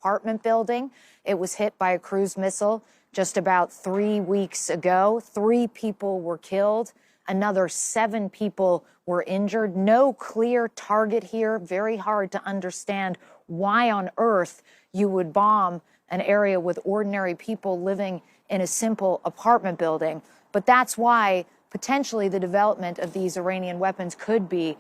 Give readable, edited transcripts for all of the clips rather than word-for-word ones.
apartment building. It was hit by a cruise missile just about 3 weeks ago. 3 people were killed. Another 7 people were injured. No clear target here. Very hard to understand why on earth you would bomb an area with ordinary people living in a simple apartment building. But that's why potentially the development of these Iranian weapons could be.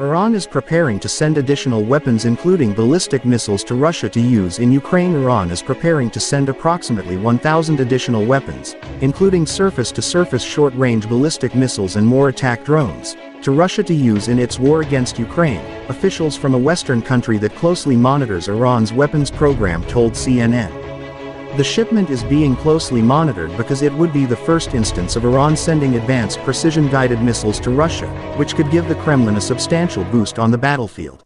Iran is preparing to send additional weapons including ballistic missiles to Russia to use in Ukraine. Iran is preparing to send approximately 1,000 additional weapons, including surface-to-surface short-range ballistic missiles and more attack drones, to Russia to use in its war against Ukraine, officials from a Western country that closely monitors Iran's weapons program told CNN. The shipment is being closely monitored because it would be the first instance of Iran sending advanced precision-guided missiles to Russia, which could give the Kremlin a substantial boost on the battlefield.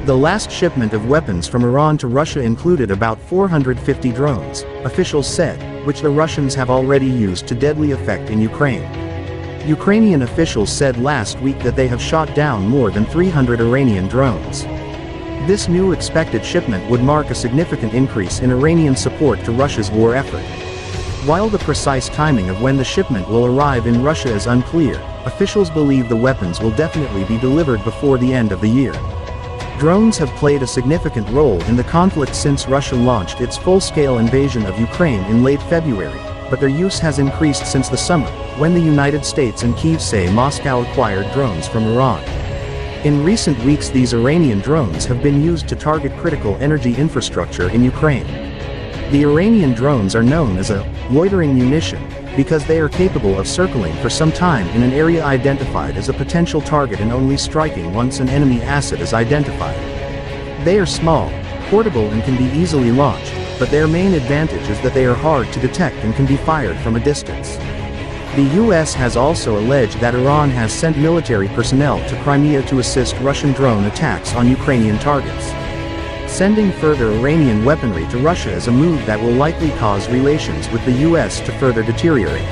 The last shipment of weapons from Iran to Russia included about 450 drones, officials said, which the Russians have already used to deadly effect in Ukraine. Ukrainian officials said last week that they have shot down more than 300 Iranian drones. This new expected shipment would mark a significant increase in Iranian support to Russia's war effort. While the precise timing of when the shipment will arrive in Russia is unclear, officials believe the weapons will definitely be delivered before the end of the year. Drones have played a significant role in the conflict since Russia launched its full-scale invasion of Ukraine in late February, but their use has increased since the summer, when the United States and Kyiv say Moscow acquired drones from Iran. In recent weeks, these Iranian drones have been used to target critical energy infrastructure in Ukraine. The Iranian drones are known as a loitering munition because they are capable of circling for some time in an area identified as a potential target and only striking once an enemy asset is identified. They are small, portable and can be easily launched, but their main advantage is that they are hard to detect and can be fired from a distance. The U.S. has also alleged that Iran has sent military personnel to Crimea to assist Russian drone attacks on Ukrainian targets. Sending further Iranian weaponry to Russia is a move that will likely cause relations with the U.S. to further deteriorate.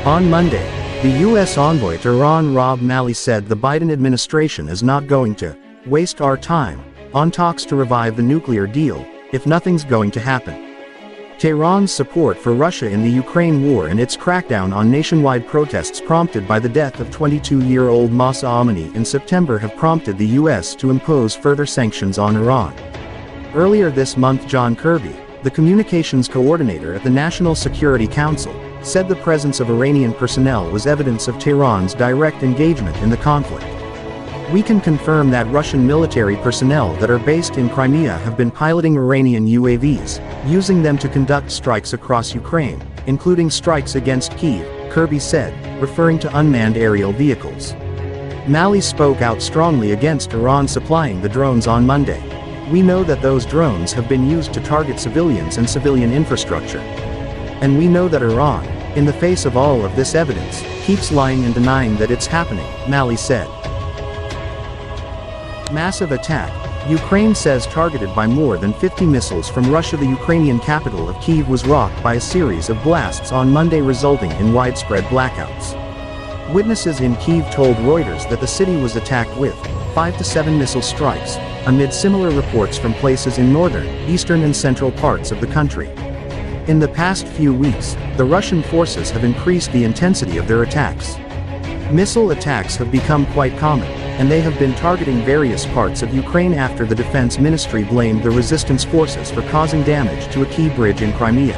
On Monday, the U.S. envoy to Iran Rob Malley said the Biden administration is not going to waste our time on talks to revive the nuclear deal if nothing's going to happen. Tehran's support for Russia in the Ukraine war and its crackdown on nationwide protests prompted by the death of 22-year-old Mahsa Amini in September have prompted the U.S. to impose further sanctions on Iran. Earlier this month, John Kirby, the communications coordinator at the National Security Council, said the presence of Iranian personnel was evidence of Tehran's direct engagement in the conflict. We can confirm that Russian military personnel that are based in Crimea have been piloting Iranian UAVs, using them to conduct strikes across Ukraine, including strikes against Kyiv, Kirby said, referring to unmanned aerial vehicles. Malley spoke out strongly against Iran supplying the drones on Monday. We know that those drones have been used to target civilians and civilian infrastructure. And we know that Iran, in the face of all of this evidence, keeps lying and denying that it's happening, Malley said. Massive attack. Ukraine says targeted by more than 50 missiles from Russia. The Ukrainian capital of Kyiv was rocked by a series of blasts on Monday, resulting in widespread blackouts. Witnesses in Kyiv told Reuters that the city was attacked with 5 to 7 missile strikes, amid similar reports from places in northern, eastern and central parts of the country. In the past few weeks, the Russian forces have increased the intensity of their attacks. Missile attacks have become quite common, and they have been targeting various parts of Ukraine after the Defense Ministry blamed the resistance forces for causing damage to a key bridge in Crimea.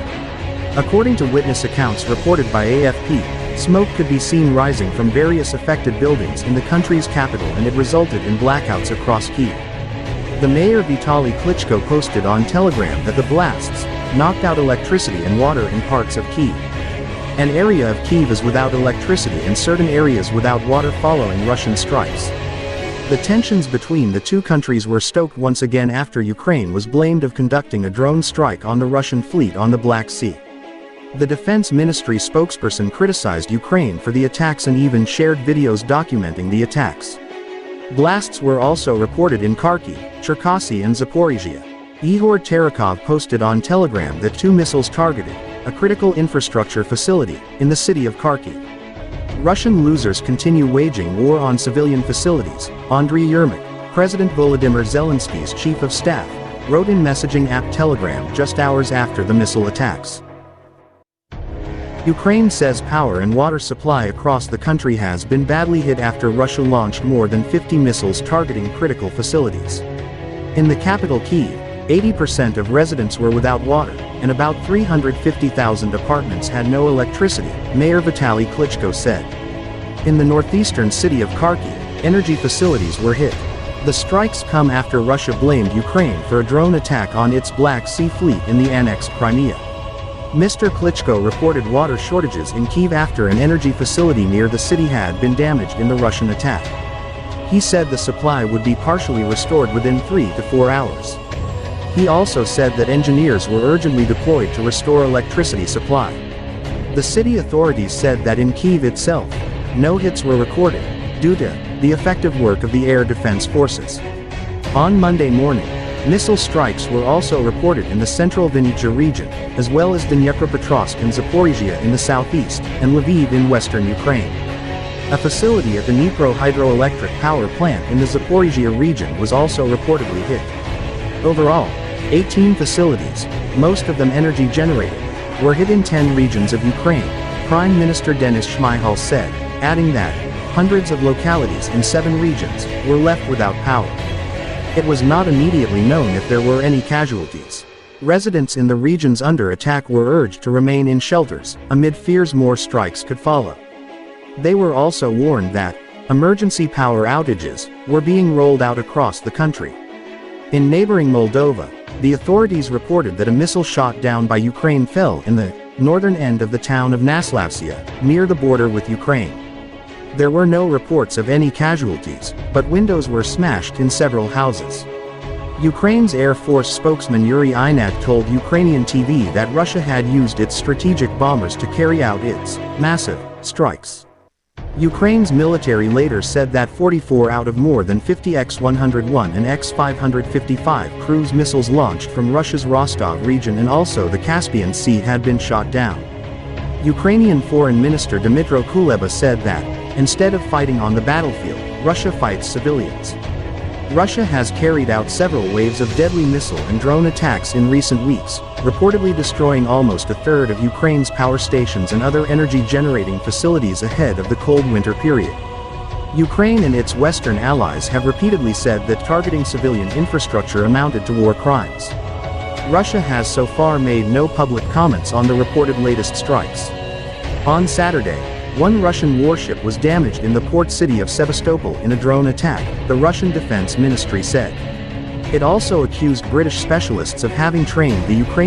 According to witness accounts reported by AFP, smoke could be seen rising from various affected buildings in the country's capital, and it resulted in blackouts across Kyiv. The mayor Vitaly Klitschko posted on Telegram that the blasts knocked out electricity and water in parts of Kyiv. An area of Kyiv is without electricity and certain areas without water following Russian strikes. The tensions between the two countries were stoked once again after Ukraine was blamed of conducting a drone strike on the Russian fleet on the Black Sea. The Defense Ministry spokesperson criticized Ukraine for the attacks and even shared videos documenting the attacks. Blasts were also reported in Kharkiv, Cherkasy and Zaporizhia. Ihor Terekov posted on Telegram that 2 missiles targeted a critical infrastructure facility in the city of Kharkiv. Russian losers continue waging war on civilian facilities, Andriy Yermak, President Volodymyr Zelensky's chief of staff, wrote in messaging app Telegram just hours after the missile attacks. Ukraine says power and water supply across the country has been badly hit after Russia launched more than 50 missiles targeting critical facilities. In the capital Kyiv, 80% of residents were without water, and about 350,000 apartments had no electricity, Mayor Vitaly Klitschko said. In the northeastern city of Kharkiv, energy facilities were hit. The strikes come after Russia blamed Ukraine for a drone attack on its Black Sea Fleet in the annexed Crimea. Mr. Klitschko reported water shortages in Kyiv after an energy facility near the city had been damaged in the Russian attack. He said the supply would be partially restored within 3 to 4 hours. He also said that engineers were urgently deployed to restore electricity supply. The city authorities said that in Kyiv itself, no hits were recorded, due to the effective work of the air defense forces. On Monday morning, missile strikes were also reported in the central Vinnytsia region, as well as Dnipropetrovsk and Zaporizhia in the southeast, and Lviv in western Ukraine. A facility at the Dnipro hydroelectric power plant in the Zaporizhia region was also reportedly hit. Overall, 18 facilities, most of them energy generated, were hit in 10 regions of Ukraine, Prime Minister Denis Shmyhal said, adding that hundreds of localities in 7 regions were left without power. It was not immediately known if there were any casualties. Residents in the regions under attack were urged to remain in shelters, amid fears more strikes could follow. They were also warned that emergency power outages were being rolled out across the country. In neighboring Moldova, the authorities reported that a missile shot down by Ukraine fell in the northern end of the town of Naslavsia, near the border with Ukraine. There were no reports of any casualties, but windows were smashed in several houses. Ukraine's Air Force spokesman Yuri Inat told Ukrainian TV that Russia had used its strategic bombers to carry out its massive strikes. Ukraine's military later said that 44 out of more than 50 X-101 and X-555 cruise missiles launched from Russia's Rostov region and also the Caspian Sea had been shot down. Ukrainian Foreign Minister Dmytro Kuleba said that, instead of fighting on the battlefield, Russia fights civilians. Russia has carried out several waves of deadly missile and drone attacks in recent weeks, reportedly destroying almost a third of Ukraine's power stations and other energy-generating facilities ahead of the cold winter period. Ukraine and its Western allies have repeatedly said that targeting civilian infrastructure amounted to war crimes. Russia has so far made no public comments on the reported latest strikes. On Saturday, one Russian warship was damaged in the port city of Sevastopol in a drone attack, the Russian Defense Ministry said. It also accused British specialists of having trained the Ukrainian